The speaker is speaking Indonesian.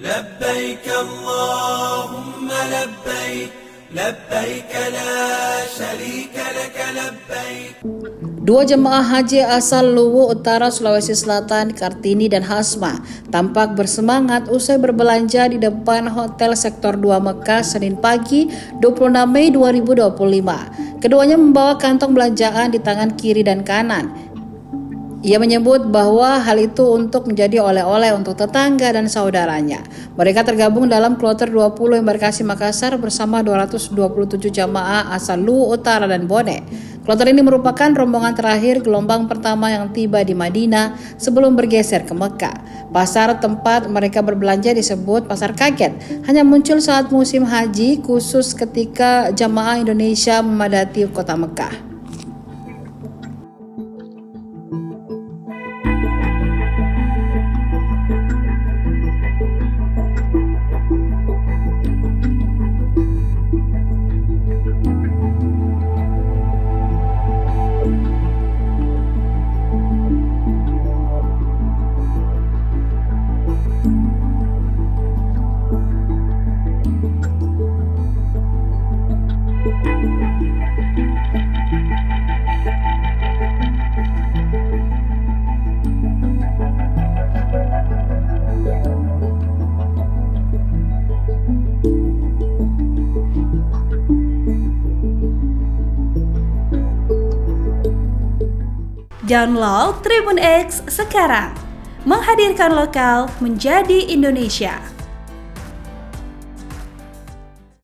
لبيك اللهم لبيك لبيك لا شريك لك لبيك. Dua jemaah haji asal Luwu Utara Sulawesi Selatan, Kartini dan Hasma, tampak bersemangat usai berbelanja di depan Hotel Sektor 2 Mekah Senin pagi 26 Mei 2025. Keduanya membawa kantong belanjaan di tangan kiri dan kanan. Ia menyebut bahwa hal itu untuk menjadi oleh-oleh untuk tetangga dan saudaranya. Mereka tergabung dalam kloter 20 embarkasi Makassar bersama 227 jamaah asal Luwu Utara dan Bone. Kloter ini merupakan rombongan terakhir gelombang pertama yang tiba di Madinah sebelum bergeser ke Mekah. Pasar tempat mereka berbelanja disebut Pasar Kaget, hanya muncul saat musim haji khusus ketika jamaah Indonesia memadati kota Mekah. Download Tribun X sekarang, menghadirkan lokal menjadi Indonesia.